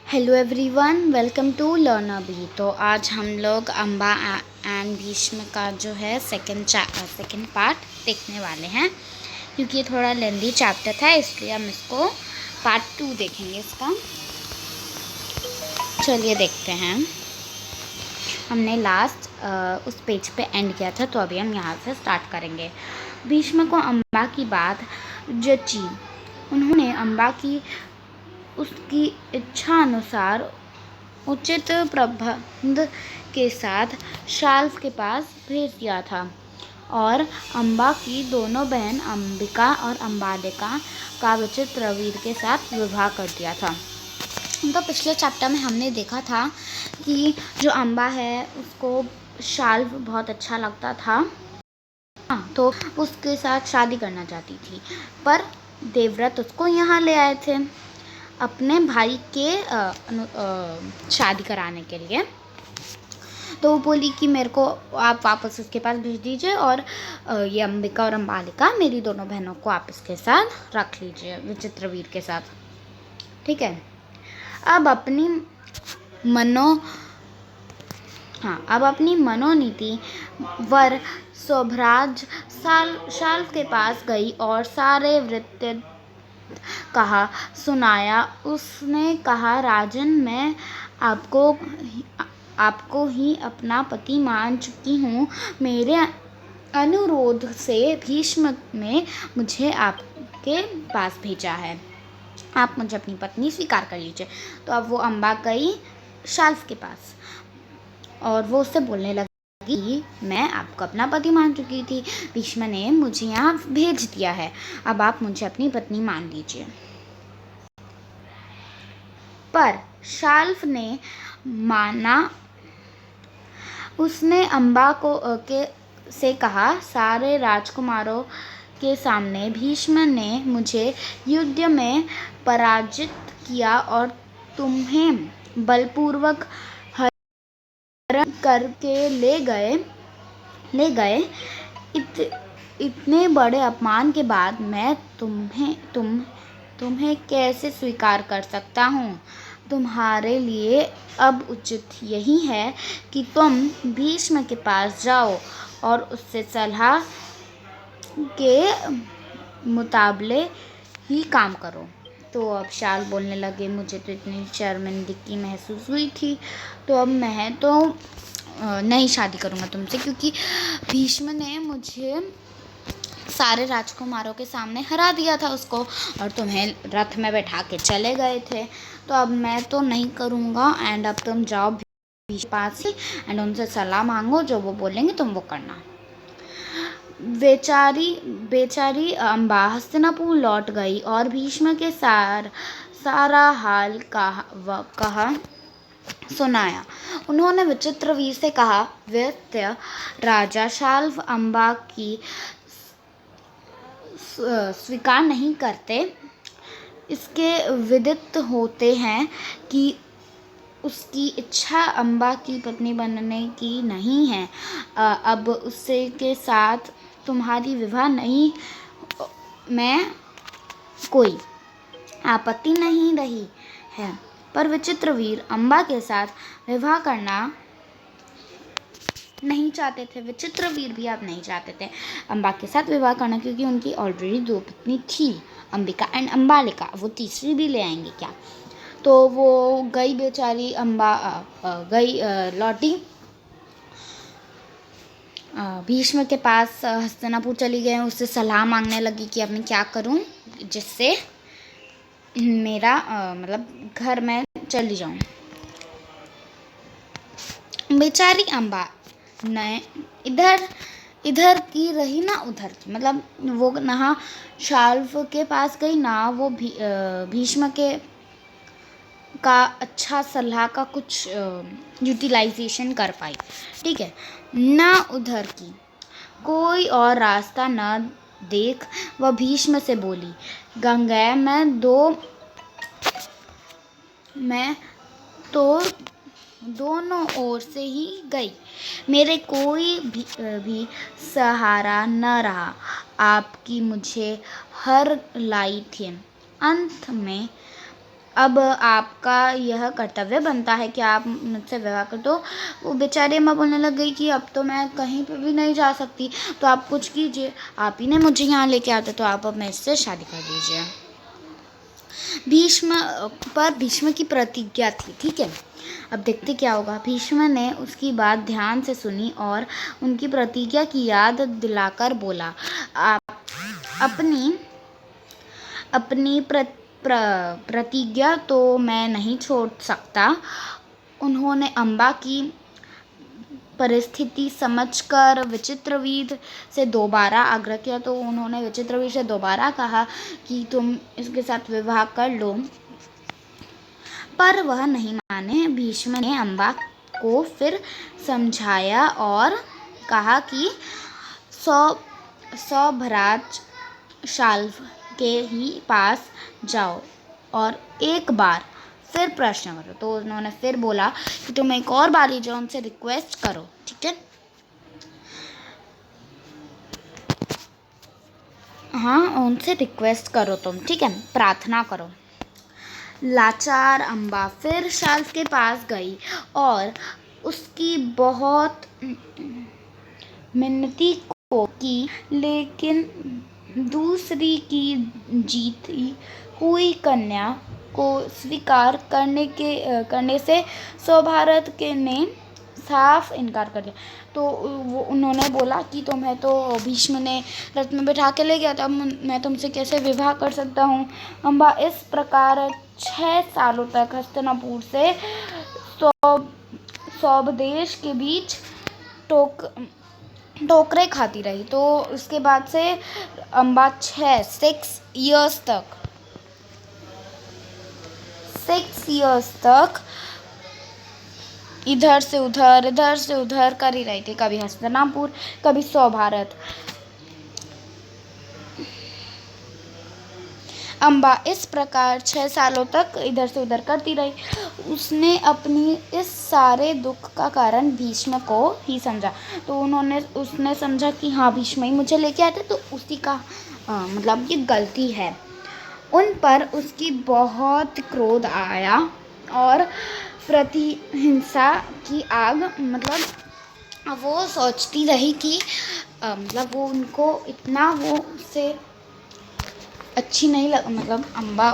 Hello everyone, welcome to learn अभी। तो आज हम लोग अम्बा एंड भीष्म का जो है सेकंड पार्ट देखने वाले हैं, क्योंकि ये थोड़ा लेंदी चैप्टर था, इसलिए हम इसको पार्ट 2 देखेंगे इसका। चलिए देखते हैं। हमने लास्ट उस पेज पे एंड किया था, तो अभी हम यहाँ से स्टार्ट करेंगे। भीष्म को अम्बा की बात जची। उन्होंने अम्बा की उसकी इच्छा अनुसार उचित प्रबंध के साथ शाल्व के पास भेज दिया था और अम्बा की दोनों बहन अंबिका और अम्बालिका का विचित्रवीर के साथ विवाह कर दिया था। तो पिछले चैप्टर में हमने देखा था कि जो अम्बा है उसको शाल्व बहुत अच्छा लगता था, तो उसके साथ शादी करना चाहती थी, पर देवव्रत उसको यहाँ ले आए थे अपने भाई के शादी कराने के लिए। तो वो बोली कि मेरे को आप वापस उसके पास भेज दीजिए और ये अंबिका और अम्बालिका मेरी दोनों बहनों को आप इसके साथ रख लीजिए, विचित्रवीर के साथ। ठीक है। अब अपनी मनोनीति वर शोभराज शाल्व के पास गई और सारे वृत्तांत कहा सुनाया। उसने कहा, राजन, मैं आपको ही अपना पति मान चुकी हूँ। मेरे अनुरोध से भीष्म ने मुझे आपके पास भेजा है, आप मुझे अपनी पत्नी स्वीकार कर लीजिए। तो अब वो अम्बा गई शाल्व के पास और वो उससे बोलने लगी, मैं आपको अपना पति मान चुकी थी, भीष्म ने मुझे यहाँ भेज दिया है, अब आप मुझे अपनी पत्नी मान लीजिए। पर शाल्व ने माना। उसने अम्बा से कहा, सारे राजकुमारों के सामने भीष्म ने मुझे युद्ध में पराजित किया और तुम्हें बलपूर्वक हरण करके ले गए। इतने बड़े अपमान के बाद मैं तुम्हें कैसे स्वीकार कर सकता हूँ। तुम्हारे लिए अब उचित यही है कि तुम भीष्म के पास जाओ और उससे सलाह के मुताबिक ही काम करो। तो अब शाल बोलने लगे, मुझे तो इतनी शर्मिंदगी महसूस हुई थी, तो अब मैं तो नहीं शादी करूँगा तुमसे, क्योंकि भीष्म ने मुझे सारे राजकुमारों के सामने हरा दिया था उसको, और तुम्हें रथ में बैठा के चले गए थे। तो अब मैं तो नहीं करूँगा, एंड अब तुम जाओ भीष्म के पास ही एंड उनसे सलाह मांगो, जो वो बोलेंगे तुम वो करना। बेचारी अम्बा हस्तिनापुर लौट गई और भीष्म के सारा हाल कहा सुनाया। उन्होंने विचित्रवीर से कहा, वैत्य राजा शाल्व अम्बा की स्वीकार नहीं करते, इसके विदित होते हैं कि उसकी इच्छा अम्बा की पत्नी बनने की नहीं है। अब उससे के साथ तुम्हारी विवाह नहीं में कोई आपत्ति नहीं रही है, पर विचित्रवीर अम्बा के साथ विवाह करना नहीं चाहते थे। विचित्रवीर भी अब नहीं चाहते थे अम्बा के साथ विवाह करना, क्योंकि उनकी ऑलरेडी 2 पत्नी थी, अंबिका एंड अम्बालिका। वो तीसरी भी ले आएंगे क्या। तो वो गई बेचारी अम्बा लौटी भीष्म के पास, हस्तिनापुर चली गई, उससे सलाह मांगने लगी कि अब मैं क्या करूं जिससे मेरा मतलब घर में चली जाऊं। बेचारी अम्बा ने इधर की रही ना उधर की, मतलब वो ना शाल्व के पास गई, ना वो भीष्म का अच्छा सलाह का कुछ यूटिलाइजेशन कर पाई। ठीक है ना, उधर की कोई और रास्ता न देख वह भीष्म से बोली, गंगा मैं तो दोनों ओर से ही गई, मेरे कोई भी सहारा न रहा, आपकी मुझे हर लाई थी। अंत में अब आपका यह कर्तव्य बनता है कि आप मुझसे विवाह कर दो। वो बेचारी अम्मा बोलने लग गई कि अब तो मैं कहीं पे भी नहीं जा सकती, तो आप कुछ कीजिए, आप ही ने मुझे यहाँ लेके आते, तो आप अब मेरे से शादी कर दीजिए। भीष्म की प्रतिज्ञा थी, ठीक है। अब देखते क्या होगा। भीष्म ने उसकी बात ध्यान से सुनी और उनकी प्रतिज्ञा की याद दिलाकर बोला, आप अपनी अपनी प्रतिज्ञा तो मैं नहीं छोड़ सकता। उन्होंने अम्बा की परिस्थिति समझकर विचित्रवीर से दोबारा आग्रह किया। तो उन्होंने विचित्रवीर से दोबारा कहा कि तुम इसके साथ विवाह कर लो, पर वह नहीं माने। भीष्म ने अम्बा को फिर समझाया और कहा कि सौभराज शाल्व के ही पास जाओ और एक बार फिर प्रश्न करो। तो उन्होंने फिर बोला कि तुम एक और बारी जाओ, उनसे रिक्वेस्ट करो, ठीक है। हाँ, उनसे रिक्वेस्ट करो तुम, ठीक है, प्रार्थना करो। लाचार अम्बा फिर शाल्व के पास गई और उसकी बहुत मिन्नती को की, लेकिन दूसरी की जीती हुई कन्या को स्वीकार करने से सौभारत के ने साफ इनकार कर दिया। तो वो उन्होंने बोला कि तुम्हें तो भीष्म ने रथ में बैठा के ले गया था, मैं तुमसे कैसे विवाह कर सकता हूँ। अम्बा इस प्रकार 6 सालों तक हस्तिनापुर से सौभदेश के बीच ठोकरें खाती रही। तो उसके बाद से अम्बा 6 इयर्स तक इधर से उधर कर ही रही थी, कभी हस्तिनापुर, कभी सौभारत। अम्बा इस प्रकार 6 सालों तक इधर से उधर करती रही। उसने अपनी इस सारे दुख का कारण भीष्म को ही समझा। तो उसने समझा कि हाँ, भीष्म ही मुझे लेके आए थे, तो उसी का मतलब ये गलती है। उन पर उसकी बहुत क्रोध आया और प्रतिहिंसा की आग, मतलब वो सोचती रही कि मतलब वो उनको इतना वो उससे अच्छी नहीं मतलब अम्बा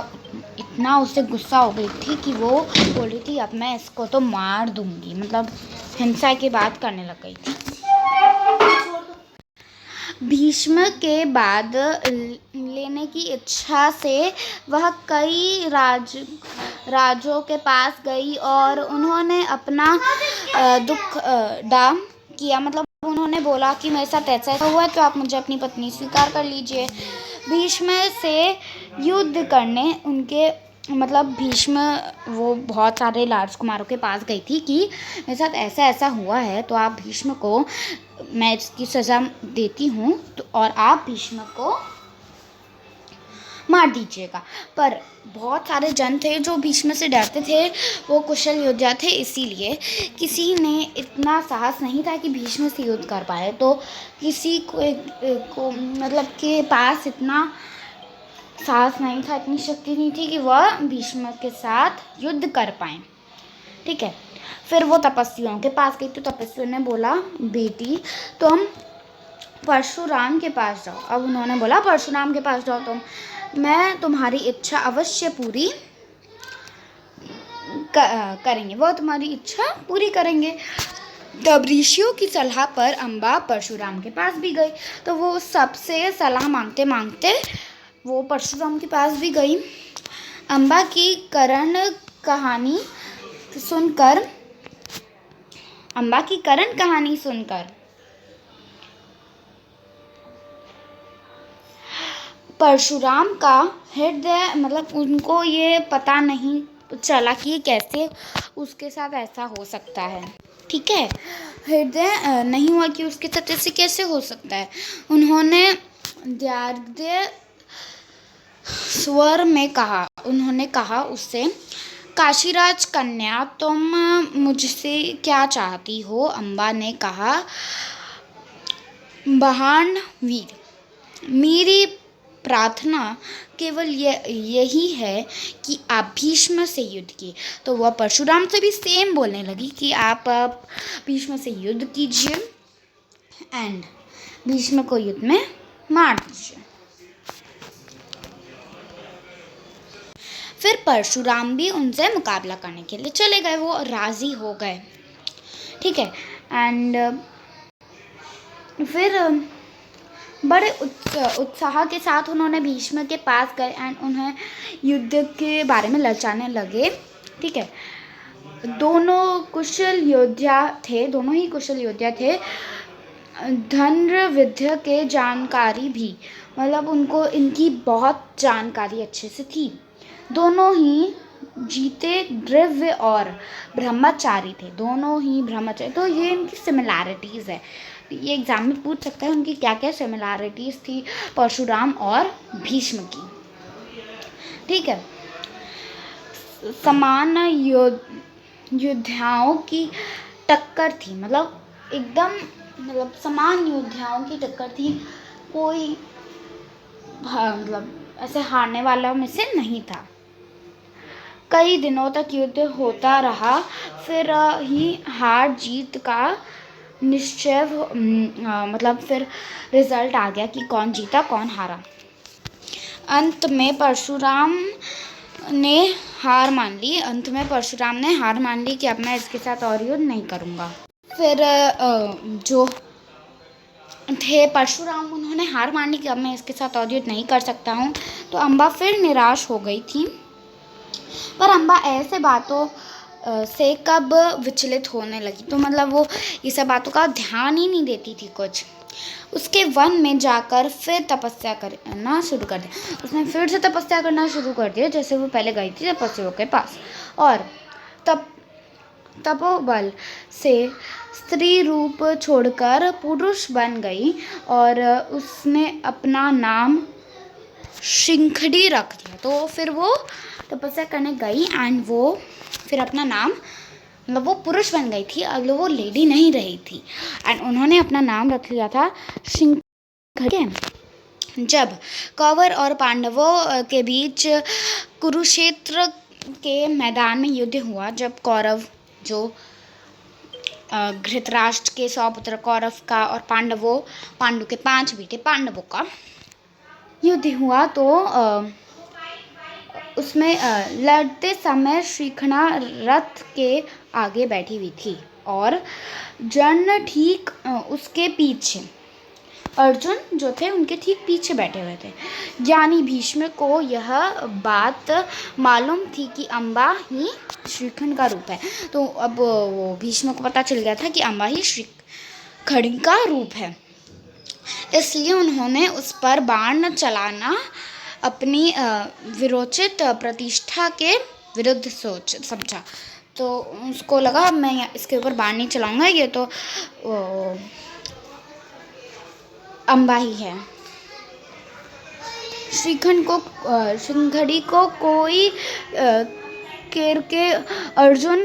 इतना उससे गुस्सा हो गई थी कि वो बोल रही थी अब मैं इसको तो मार दूंगी, मतलब हिंसा की बात करने लग गई थी। भीष्म के बाद लेने की इच्छा से वह कई राजों के पास गई और उन्होंने अपना दुख डाम किया। मतलब उन्होंने बोला कि मेरे साथ ऐसा हुआ, तो आप मुझे अपनी पत्नी स्वीकार कर लीजिए। भीष्म से युद्ध करने उनके मतलब भीष्म वो बहुत सारे राजकुमारों के पास गई थी कि मेरे साथ ऐसा हुआ है, तो आप भीष्म को मैं इसकी सज़ा देती हूँ, तो और आप भीष्म को मार दीजिएगा। पर बहुत सारे जन थे जो भीष्म से डरते थे, वो कुशल योद्धा थे, इसीलिए किसी ने इतना साहस नहीं था कि भीष्म से युद्ध कर पाए। तो किसी को मतलब के पास इतना साहस नहीं था, इतनी शक्ति नहीं थी कि वह भीष्म के साथ युद्ध कर पाए, ठीक है। फिर वो तपस्वियों के पास गई, तो तपस्वियों ने बोला बेटी तुम परशुराम के पास जाओ। अब उन्होंने बोला परशुराम के पास जाओ तुम, मैं तुम्हारी इच्छा अवश्य पूरी करेंगे, वो तुम्हारी इच्छा पूरी करेंगे। तब ऋषियों की सलाह पर अम्बा परशुराम के पास भी गई। तो वो सबसे सलाह मांगते मांगते वो परशुराम के पास भी गई। अम्बा की करण कहानी सुनकर परशुराम का हृदय, मतलब उनको ये पता नहीं चला कि ये कैसे उसके साथ ऐसा हो सकता है, ठीक है। हृदय नहीं हुआ कि उसके साथ ऐसे कैसे हो सकता है। उन्होंने द्वार्य स्वर में कहा उससे, काशीराज कन्या तुम मुझसे क्या चाहती हो। अम्बा ने कहा, बहान वीर, मेरी प्रार्थना केवल यही है कि आप भीष्म से युद्ध कीजिए। तो वह परशुराम से भी सेम बोलने लगी कि आप भीष्म से युद्ध कीजिए एंड भीष्म को युद्ध में मार दीजिए। फिर परशुराम भी उनसे मुकाबला करने के लिए चले गए, वो राज़ी हो गए, ठीक है। एंड फिर बड़े उत्साह के साथ उन्होंने भीष्म के पास गए एंड उन्हें युद्ध के बारे में ललचाने लगे, ठीक है। दोनों ही कुशल योद्धा थे। धनुर्विद्या के जानकारी भी, मतलब उनको इनकी बहुत जानकारी अच्छे से थी। दोनों ही जीते द्रव्य और ब्रह्मचारी थे, तो ये इनकी सिमिलैरिटीज़ है। ये एग्जाम में पूछ सकता है उनकी क्या क्या सिमिलैरिटीज़ थी परशुराम और भीष्म की, ठीक है। समान योद्धाओं की टक्कर थी, मतलब एकदम समान योद्धाओं की टक्कर थी, कोई मतलब ऐसे हारने वाला में से नहीं था। कई दिनों तक युद्ध होता रहा, फिर ही हार जीत का निश्चय मतलब फिर रिजल्ट आ गया कि कौन जीता कौन हारा। अंत में परशुराम ने हार मान ली कि अब मैं इसके साथ और युद्ध नहीं करूँगा। फिर जो थे परशुराम, उन्होंने हार मान ली कि अब मैं इसके साथ और युद्ध नहीं कर सकता हूँ। तो अम्बा फिर निराश हो गई थी, पर अम्बा ऐसे बातों से कब विचलित होने लगी, तो मतलब वो ये सब बातों का ध्यान ही नहीं देती थी कुछ। उसके वन में जाकर फिर तपस्या करना शुरू कर दिया। उसने फिर से तपस्या करना शुरू कर दिया, जैसे वो पहले गई थी तपस्वियों के पास, और तपोबल से स्त्री रूप छोड़कर पुरुष बन गई और उसने अपना नाम शिखंडी रख दिया। तो फिर वो तपस्या करने गई एंड वो फिर अपना नाम, मतलब वो पुरुष बन गई थी, अब वो लेडी नहीं रही थी, एंड उन्होंने अपना नाम रख लिया था शिखंडी। जब कौरव और पांडवों के बीच कुरुक्षेत्र के मैदान में युद्ध हुआ, जब कौरव जो धृतराष्ट्र के 100 पुत्र कौरव का और पांडु के 5 बेटे पांडवों का युद्ध हुआ, तो उसमें लड़ते समय शिखंडी रथ के आगे बैठी हुई थी और जन ठीक उसके पीछे, अर्जुन जो थे उनके ठीक पीछे बैठे हुए थे। ज्ञानी भीष्म को यह बात मालूम थी कि अम्बा ही शिखंडी का रूप है। तो अब वो भीष्म को पता चल गया था कि अम्बा ही शिखंडी का रूप है, इसलिए उन्होंने उस पर बाण चलाना अपनी विरोचित प्रतिष्ठा के विरुद्ध समझा। तो उसको लगा मैं इसके ऊपर बाण नहीं चलाऊंगा, ये तो अम्बा ही है। शिखंडी को कोई करके अर्जुन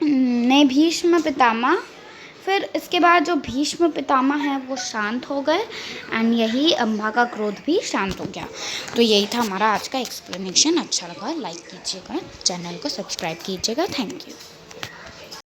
ने भीष्म पितामह, फिर इसके बाद जो भीष्म पितामह हैं वो शांत हो गए एंड यही अम्बा का क्रोध भी शांत हो गया। तो यही था हमारा आज का एक्सप्लेनेशन। अच्छा लगा लाइक कीजिएगा, चैनल को सब्सक्राइब कीजिएगा। Thank you.